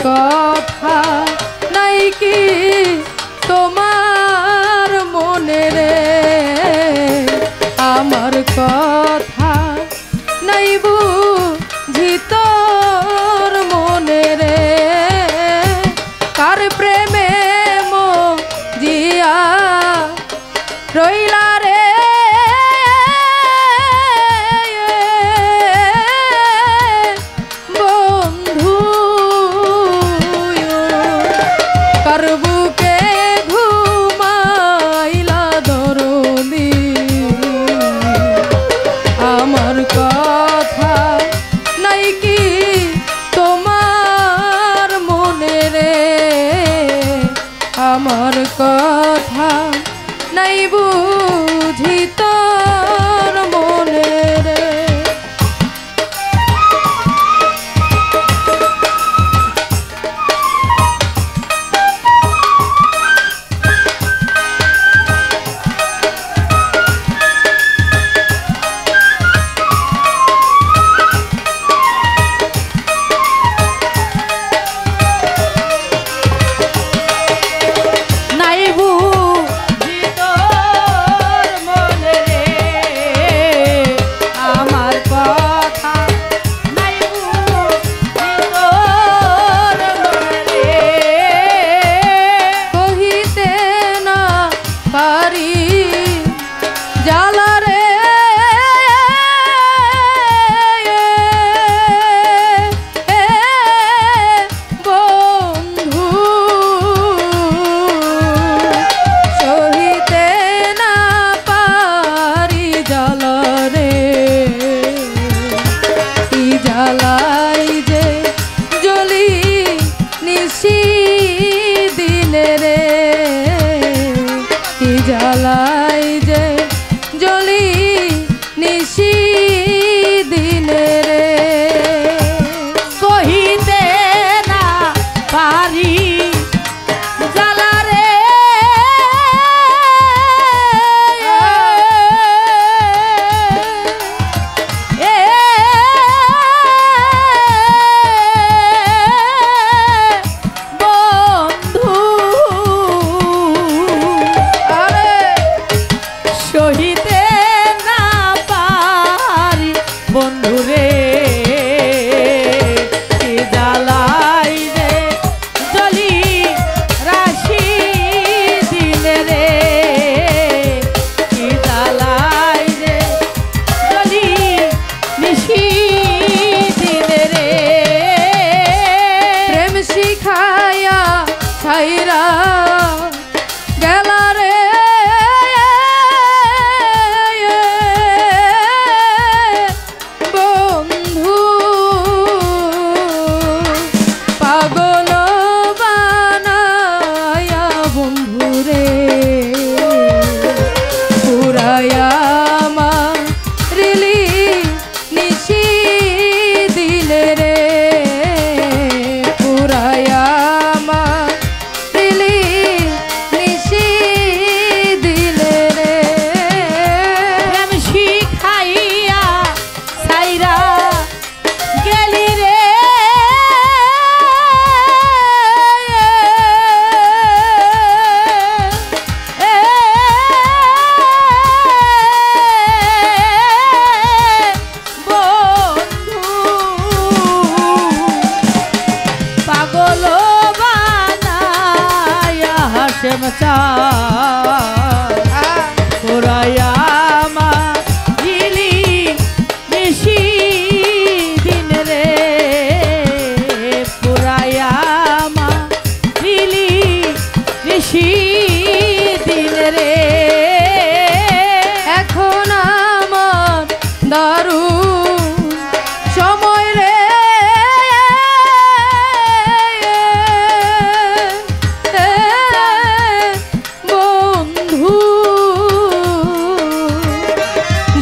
কথা নাই কি তোমার মনে রে, আমার কথা নাই বুঝি তোর মনে রে, কার প্রেমে মজিয়া রইলা রে বন্ধু, কার বুকে ঘুমাইলা দরদি, আমার কথা নাই কি তোমার মনে রে, আমার কথা নাই বুঝি তোর মনে রে। জ্বালাই যে জ্বলি নিশি দিনে রে, কহিতে না পারি জ্বালা রে, বন্ধু সহিতে না পারি বন্ধুরে, কি জ্বালাই রে জ্বলি রাশি দিলে রে, কি জ্বালাই রে জ্বলি নিশি দিলে রে, প্রেম শিখায়া ছাইরা গেলা রে বন্ধু, পাগল বানায়া বন্ধুরে, পুরায়া মারিলি নিশি দিলে রে, পুরায়া মারিলি নিশি দিলে রে, প্রেম শিখাইয়া ছাইরা গেলি রে, বন্ধু পাগল বানায়া হাসেম চা পুরায়া মারিলি নিশি দিন রে, পুরায়া মারিলি নিশি দিন রে, এখন আমার দারুণ সময় রে, বন্ধু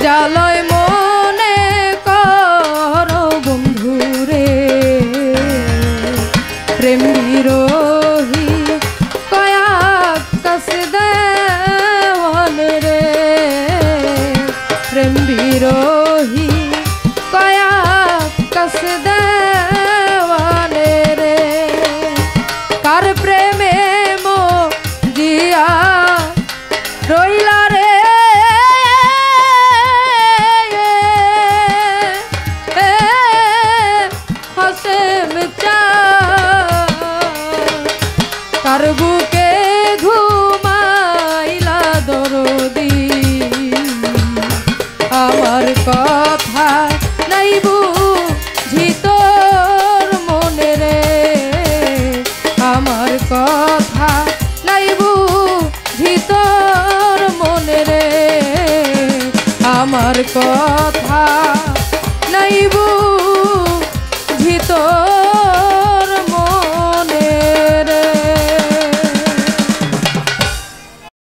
জালয় মনে কর বন্ধু রে, প্রেম বিরোহী কয়াক কাছে দেওয়ান রে, প্রেম বিরোহী কয়াক কাছে দেওয়ান রে। কথা নাই